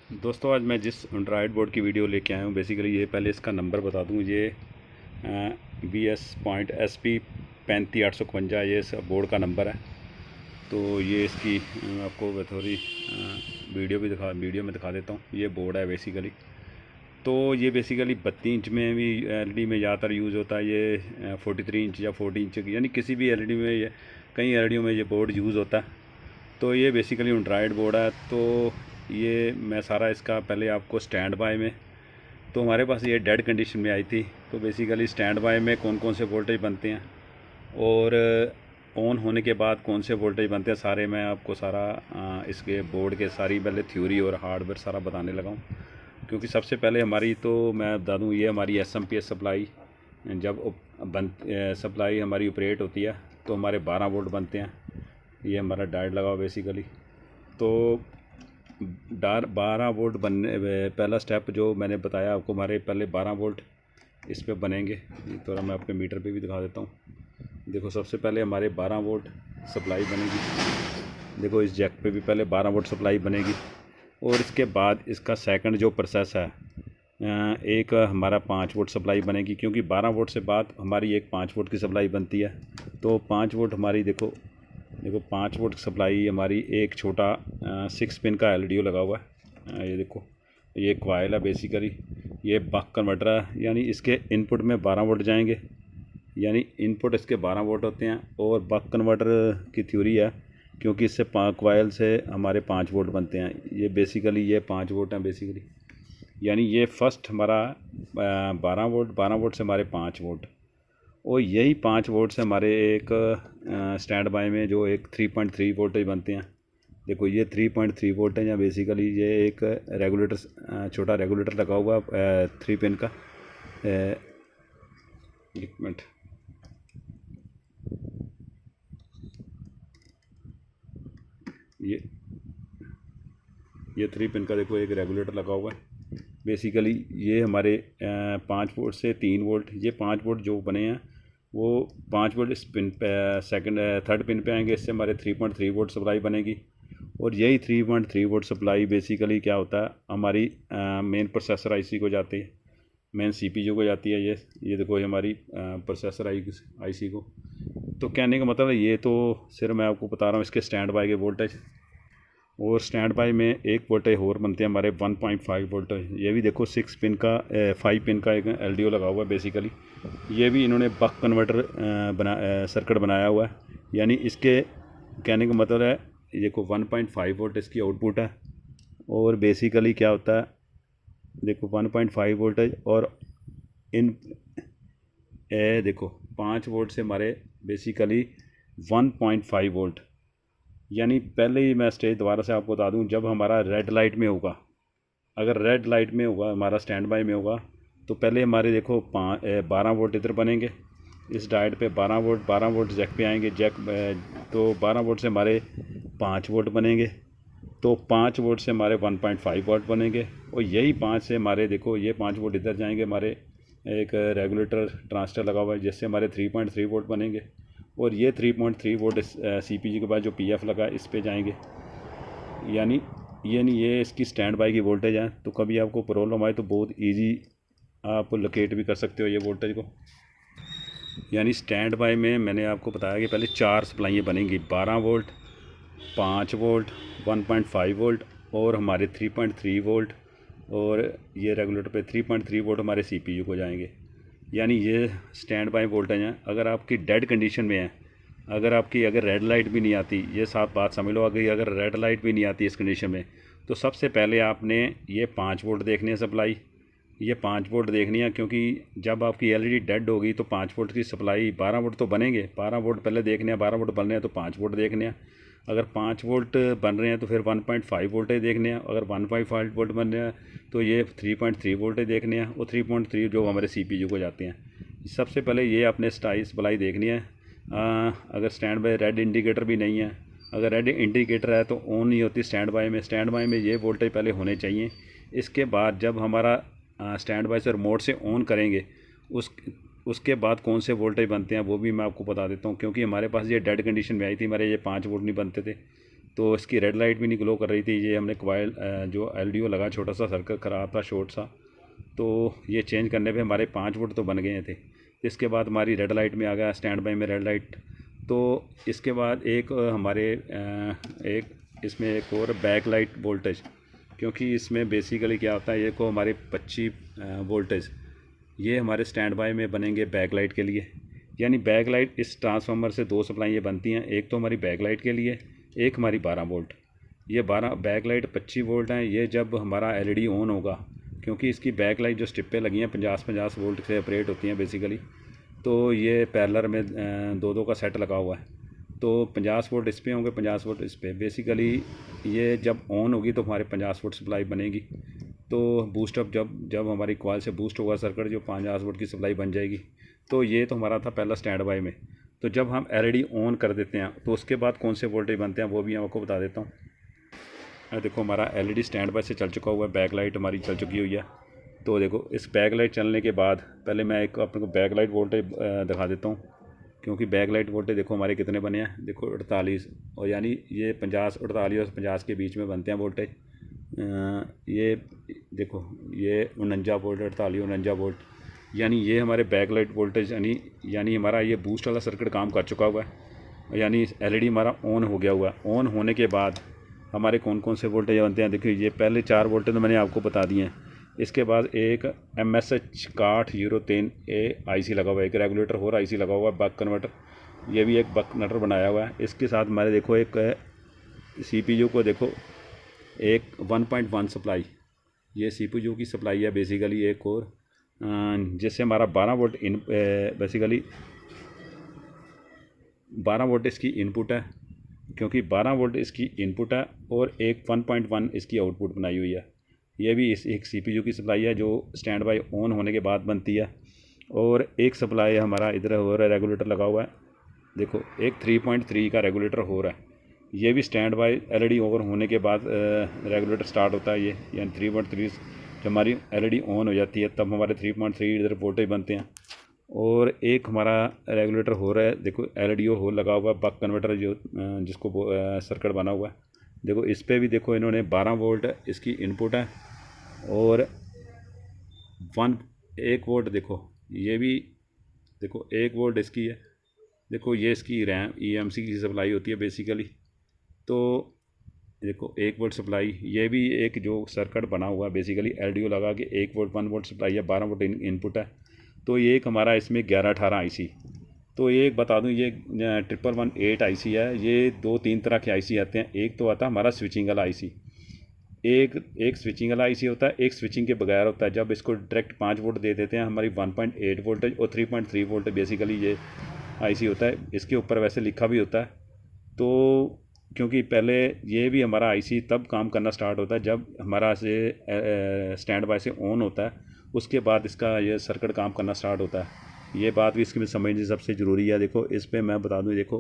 दोस्तों आज मैं जिस एंड्रॉयड बोर्ड की वीडियो लेके आया हूँ, बेसिकली ये पहले इसका नंबर बता दूँ। ये BS.SP 35 851 ये इस बोर्ड का नंबर है। तो ये इसकी आपको थोड़ी वीडियो में दिखा देता हूँ। ये बोर्ड है बेसिकली। तो ये बेसिकली 32 इंच में भी एलईडी में ज़्यादातर यूज़ होता है। ये 43 इंच या 40 इंच यानी किसी भी एलईडी में, ये कई एलईडी में ये बोर्ड यूज़ होता है। तो ये बेसिकली एंड्रॉयड बोर्ड है। तो ये मैं सारा इसका पहले आपको स्टैंड बाय में, तो हमारे पास ये डेड कंडीशन में आई थी। तो बेसिकली स्टैंड बाय में कौन कौन से वोल्टेज बनते हैं और ऑन होने के बाद कौन से वोल्टेज बनते हैं, सारे मैं आपको इसके बोर्ड के सारी पहले थ्योरी और हार्डवेयर सारा बताने लगा हूँ। क्योंकि सबसे पहले हमारी, तो मैं बता दूँ, ये हमारी SMPS सप्लाई जब सप्लाई हमारी ऑपरेट होती है तो हमारे 12 वोल्ट बनते हैं। ये हमारा डायोड लगा हुआ बेसिकली। तो 12 वोल्ट बनने, पहला स्टेप जो मैंने बताया आपको, हमारे पहले 12 वोल्ट इस पे बनेंगे। थोड़ा मैं आपके मीटर पे भी दिखा देता हूँ। देखो सबसे पहले हमारे 12 वोल्ट सप्लाई बनेगी। देखो इस जैक पे भी पहले 12 वोल्ट सप्लाई बनेगी। और इसके बाद इसका सेकंड जो प्रोसेस है, एक हमारा 5 वोल्ट सप्लाई बनेगी। क्योंकि 12 वोल्ट से बाद हमारी एक 5 वोल्ट की सप्लाई बनती है। तो 5 वोल्ट हमारी, देखो 5 वोल्ट सप्लाई हमारी, एक छोटा 6 पिन का LDO लगा हुआ है। ये देखो, ये कॉइल है बेसिकली। ये बक कन्वर्टर है, यानी इसके इनपुट में 12 वोल्ट जाएंगे, यानी इनपुट इसके 12 वोल्ट होते हैं। और बक कन्वर्टर की थ्योरी है, क्योंकि इससे कॉइल से हमारे 5 वोल्ट बनते हैं। ये बेसिकली ये 5 वोल्ट हैं बेसिकली, यानी ये फर्स्ट हमारा 12 वोल्ट से हमारे 5 वोल्ट। और यही 5 वोल्ट से हमारे एक स्टैंड बाय में जो एक 3.3 वोल्टेज बनते हैं। देखो ये 3.3 वोल्ट है, या बेसिकली ये एक रेगुलेटर, छोटा रेगुलेटर लगा हुआ 3 पिन का। एक मिनट, ये 3 पिन का देखो एक रेगुलेटर लगा हुआ है बेसिकली। ये हमारे 5 वोल्ट से 3 वोल्ट, ये 5 वोल्ट जो बने हैं वो 5 वोल्ट इस पिन पे, थर्ड पिन पे आएंगे। इससे हमारे 3.3 वोल्ट सप्लाई बनेगी। और यही 3.3 वोल्ट सप्लाई बेसिकली क्या होता है, हमारी मेन प्रोसेसर आईसी को जाती है, मेन CPU को जाती है। ये देखो, ये हमारी प्रोसेसर आईसी को। तो कहने का मतलब है, ये तो सिर्फ मैं आपको बता रहा हूँ इसके स्टैंड बाय के वोल्टेज। और स्टैंड बाय में एक वोल्टेज और बनते हैं हमारे 1.5 वोल्टेज। ये भी देखो 6 पिन का 5 पिन का एक LDO लगा हुआ है बेसिकली। ये भी इन्होंने बक कन्वर्टर सर्किट बनाया हुआ है। यानी इसके कहने का मतलब है, ये देखो 1.5 वोल्ट इसकी आउटपुट है। और बेसिकली क्या होता है, देखो 1.5 वोल्टेज, और इन देखो 5 वोल्ट से हमारे बेसिकली 1.5 वोल्ट। यानी पहले ही मैं स्टेज दोबारा से आपको बता दूं, जब हमारा रेड लाइट में होगा, अगर रेड लाइट में होगा, हमारा स्टैंड बाय में होगा, तो पहले हमारे देखो 12 वोल्ट इधर बनेंगे। इस डायोड पे 12 वोल्ट जैक पे आएंगे। तो 12 वोल्ट से हमारे 5 वोल्ट बनेंगे। तो 5 वोल्ट से हमारे 1.5 वोल्ट बनेंगे। और यही 5 से हमारे, देखो ये 5 वोल्ट इधर जाएंगे, हमारे एक रेगुलेटर ट्रांजिस्टर लगा हुआ है जिससे हमारे 3.3 वोल्ट बनेंगे। और ये 3.3 वोल्ट CPU के बाद जो PF लगा है इस पे जाएंगे। यानी ये इसकी स्टैंड बाय की वोल्टेज है। तो कभी आपको प्रॉब्लम आए तो बहुत इजी आप लोकेट भी कर सकते हो ये वोल्टेज को। यानी स्टैंड बाय में मैंने आपको बताया कि पहले 4 सप्लाइयाँ बनेंगी, 12 वोल्ट, 5 वोल्ट, 1.5 वोल्ट और हमारे 3.3 वोल्ट। और ये रेगुलेटर पे 3.3 वोल्ट हमारे CPU को जाएंगे। यानी ये स्टैंड बाय वोल्टेज हैं। अगर आपकी डेड कंडीशन में है, अगर रेड लाइट भी नहीं आती, ये साफ बात समझ लो, अगर रेड लाइट भी नहीं आती इस कंडीशन में, तो सबसे पहले आपने ये 5 वोल्ट देखनी है सप्लाई। ये 5 वोल्ट देखनी है, क्योंकि जब आपकी एलईडी डेड होगी तो 5 वोल्ट की सप्लाई, 12 वोल्ट तो बनेंगे, 12 वोल्ट पहले देखने हैं, 12 वोल्ट बन रहे हैं तो 5 वोल्ट देखने हैं। अगर 5 वोल्ट बन रहे हैं तो फिर 1.5 वोल्टेज देखने हैं। अगर 1.5 वोल्ट बन रहे हैं तो ये 3.3 वोल्टेज देखने हैं। और 3.3 जो हमारे CPU को जाते हैं। सबसे पहले ये आपने सप्लाई देखनी है। अगर स्टैंड बाय रेड इंडिकेटर भी नहीं है, अगर रेड इंडिकेटर है तो ऑन नहीं होती स्टैंड बाय में। स्टैंड बाय में ये वोल्टेज पहले होने चाहिए। इसके बाद जब हमारा स्टैंड बाय से रिमोट से ऑन करेंगे, उसके बाद कौन से वोल्टेज बनते हैं वो भी मैं आपको बता देता हूँ। क्योंकि हमारे पास ये डेड कंडीशन में आई थी, हमारे ये 5 वोल्ट नहीं बनते थे। तो इसकी रेड लाइट भी नहीं ग्लो कर रही थी। ये हमने कॉइल जो LDO लगा छोटा सा सर्कल ख़राब था शॉर्ट सा, तो ये चेंज करने पे हमारे 5 वोल्ट तो बन गए थे। इसके बाद हमारी रेड लाइट में आ गया, स्टैंड बाई में रेड लाइट। तो इसके बाद एक हमारे एक इसमें एक और बैक लाइट वोल्टेज, क्योंकि इसमें बेसिकली क्या होता है, ये को हमारे 25 वोल्टेज ये हमारे स्टैंड बाई में बनेंगे बैक लाइट के लिए। यानी बैक लाइट इस ट्रांसफार्मर से 2 सप्लाई बनती हैं, एक तो हमारी बैक लाइट के लिए, एक हमारी 12 वोल्ट। ये 12 बैक लाइट 25 वोल्ट हैं। ये जब हमारा LED ऑन होगा, क्योंकि इसकी बैक लाइट जो स्टिप्पें लगी हैं 50-50 वोल्ट से ऑपरेट होती हैं बेसिकली, तो ये पैरेलल में 2-2 का सेट लगा हुआ है। तो 50 वोल्ट इस पे होंगे, 50 वोल्ट इस पे। बेसिकली ये जब ऑन होगी तो हमारे 50 वोल्ट सप्लाई बनेगी। तो बूस्टअप जब हमारी कॉइल से बूस्ट होगा सर्किट, जो 50 वोल्ट की सप्लाई बन जाएगी। तो ये तो हमारा था पहला स्टैंड बाई में। तो जब हम LED ऑन कर देते हैं तो उसके बाद कौन से वोल्टेज बनते हैं वो भी मैं आपको बता देता हूँ। देखो हमारा LED स्टैंड बाई से चल चुका हुआ है, बैक लाइट हमारी चल चुकी हुई है। तो देखो इस बैक लाइट चलने के बाद पहले मैं एक अपने को बैक लाइट वोल्टेज दिखा देता हूँ, क्योंकि बैक लाइट वोल्टेज देखो हमारे कितने बने हैं। देखो 48, और यानी ये 50, 48 और 50 के बीच में बनते हैं वोल्टेज। ये देखो ये 49 वोल्ट, 48, 49 वोल्ट, यानी ये हमारे बैक लाइट वोल्टेज यानी हमारा ये बूस्ट वाला सर्किट काम कर चुका हुआ है। यानी LED हमारा ऑन हो गया हुआ है। ऑन होने के बाद हमारे कौन कौन से वोल्टेज बनते हैं, देखिए ये पहले 4 वोल्टेज तो मैंने आपको बता दिए हैं। इसके बाद एक MSH 6103A IC लगा हुआ है, एक रेगुलेटर और IC लगा हुआ है, बक कन्वर्टर। ये भी एक बक कन्वर्टर बनाया हुआ है। इसके साथ हमारे देखो एक CPU को देखो एक 1.1 सप्लाई, ये CPU की सप्लाई है बेसिकली एक और, जिससे हमारा 12 वोल्ट बेसिकली 12 वोल्ट इसकी इनपुट है, क्योंकि 12 वोल्ट इसकी इनपुट है और एक 1.1 इसकी आउटपुट बनाई हुई है। ये भी इस एक CPU की सप्लाई है जो स्टैंड बाई ऑन होने के बाद बनती है। और एक सप्लाई हमारा इधर हो रहा है, रेगुलेटर लगा हुआ है। देखो एक 3.3 का रेगुलेटर हो रहा है। ये भी स्टैंड बाई LED ओवर होने के बाद रेगुलेटर स्टार्ट होता है ये, यानी 3.3 जब हमारी LED ऑन हो जाती है तब हमारे 3.3 इधर वोल्टेज बनते हैं। और एक हमारा रेगुलेटर हो रहा है, देखो LDO हो लगा हुआ है, बक कन्वर्टर जो जिसको सर्किट बना हुआ है। देखो इस पर भी देखो इन्होंने 12 वोल्ट इसकी इनपुट है और 1 वोल्ट, देखो ये भी देखो 1 वोल्ट इसकी है। देखो ये इसकी रैम EMC की सप्लाई होती है बेसिकली। तो देखो 1 वोल्ट सप्लाई, ये भी एक जो सर्किट बना हुआ है बेसिकली LDO लगा के 1 वोल्ट 1 वोल्ट सप्लाई है, 12 वोल्ट इनपुट है। तो ये एक हमारा इसमें 11-18 IC। तो ये एक बता दूं, ये 1118 IC है। ये 2-3 तरह के IC आते हैं। एक तो आता है हमारा स्विचिंग वाला IC, एक स्विचिंग वाला IC होता है, एक स्विचिंग के बगैर होता है। जब इसको डायरेक्ट 5 वोल्ट दे देते हैं हमारी 1.8 वोल्टेज और 3.3 वोल्ट बेसिकली ये IC होता है। इसके ऊपर वैसे लिखा भी होता है। तो क्योंकि पहले ये भी हमारा IC तब काम करना स्टार्ट होता है जब हमारा से स्टैंड बाय से ऑन होता है, उसके बाद इसका ये सर्किट काम करना स्टार्ट होता है। ये बात भी इसकी में समझनी सबसे ज़रूरी है। देखो इस पर मैं बता दूँ, देखो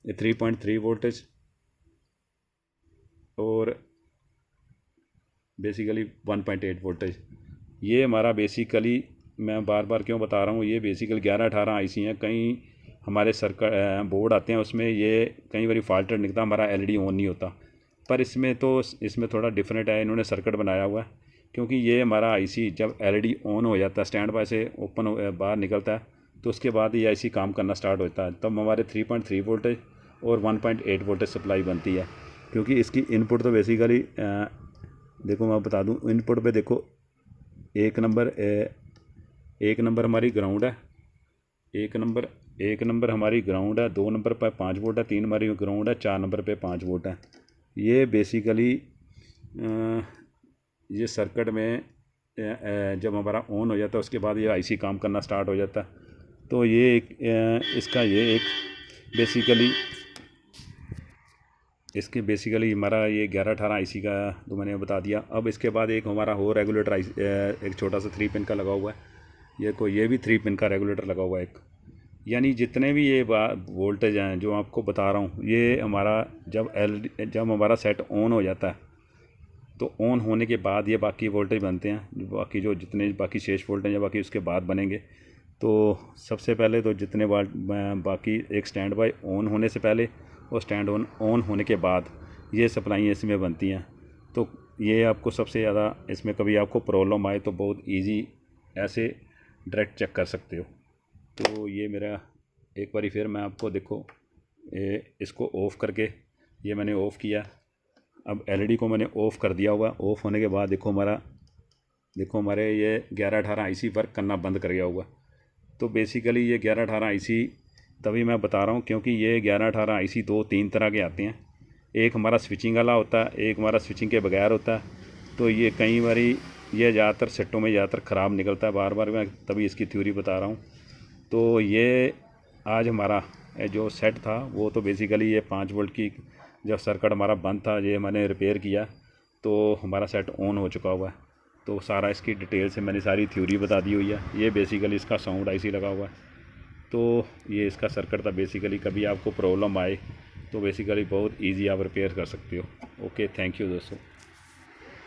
3.3 वोल्टेज और बेसिकली 1.8 वोल्टेज। ये हमारा बेसिकली, मैं बार बार क्यों बता रहा हूँ, ये बेसिकली 11-18 IC हैं। कई हमारे सर्किट बोर्ड आते हैं उसमें ये कई बार फॉल्टेड निकलता, हमारा LED ऑन नहीं होता। पर इसमें थोड़ा डिफरेंट है, इन्होंने सर्किट बनाया हुआ है। क्योंकि ये हमारा IC जब LED ऑन हो जाता है, स्टैंड बाय से ओपन बाहर निकलता है, तो उसके बाद ये IC काम करना स्टार्ट होता है। तब हमारे 3.3 वोल्टेज और 1.8 वोल्टेज सप्लाई बनती है। क्योंकि इसकी इनपुट तो बेसिकली देखो मैं बता दूं, इनपुट पे देखो एक नंबर हमारी ग्राउंड है, एक नंबर हमारी ग्राउंड है, 2 नंबर पर 5 वोल्ट है, 3 हमारी ग्राउंड है, 4 नंबर पे 5 वोल्ट है। ये बेसिकली ये सर्किट में जब हमारा ऑन हो जाता है उसके बाद ये IC काम करना स्टार्ट हो जाता है। तो ये इसका ये एक बेसिकली हमारा ये 11-18 IC का तो मैंने बता दिया। अब इसके बाद एक हमारा हो रेगुलेटर एक छोटा सा 3 पिन का लगा हुआ है। ये भी 3 पिन का रेगुलेटर लगा हुआ है एक। यानी जितने भी ये वोल्टेज हैं जो आपको बता रहा हूँ, ये हमारा जब हमारा सेट ऑन हो जाता है तो ऑन होने के बाद ये बाकी वोल्टेज बनते हैं। बाकी जो जितने बाकी शेष वोल्टेज हैं बाकी उसके बाद बनेंगे। तो सबसे पहले तो जितने बाकी एक स्टैंड बाय ऑन होने से पहले और स्टैंड ऑन होने के बाद ये सप्लाई इसमें बनती हैं। तो ये आपको सबसे ज़्यादा इसमें कभी आपको प्रॉब्लम आए तो बहुत इजी ऐसे डायरेक्ट चेक कर सकते हो। तो ये मेरा एक बारी फिर मैं आपको देखो इसको ऑफ़ करके ये मैंने ऑफ़ किया। अब एलईडी को मैंने ऑफ़ कर दिया हुआ। ऑफ़ होने के बाद देखो हमारे ये 11-18 आईसी वर्क करना बंद कर गया हुआ। तो बेसिकली ये 11-18 आईसी तभी मैं बता रहा हूँ क्योंकि ये 11-18 आईसी 2-3 तरह के आते हैं। एक हमारा स्विचिंग वाला होता है, एक हमारा स्विचिंग के बगैर होता है। तो ये कई बारी ये ज़्यादातर सेटों में ज़्यादातर ख़राब निकलता है। बार बार मैं तभी इसकी थ्योरी बता रहा हूँ। तो ये आज हमारा जो सेट था वो तो बेसिकली ये 5 वोल्ट की जब सर्किट हमारा बंद था ये मैंने रिपेयर किया तो हमारा सेट ऑन हो चुका हुआ है। तो सारा इसकी डिटेल से मैंने सारी थ्योरी बता दी हुई है। ये बेसिकली इसका साउंड आईसी लगा हुआ है। तो ये इसका सर्किट था। बेसिकली कभी आपको प्रॉब्लम आए तो बेसिकली बहुत ईजी आप रिपेयर कर सकते हो। ओके, थैंक यू दोस्तों।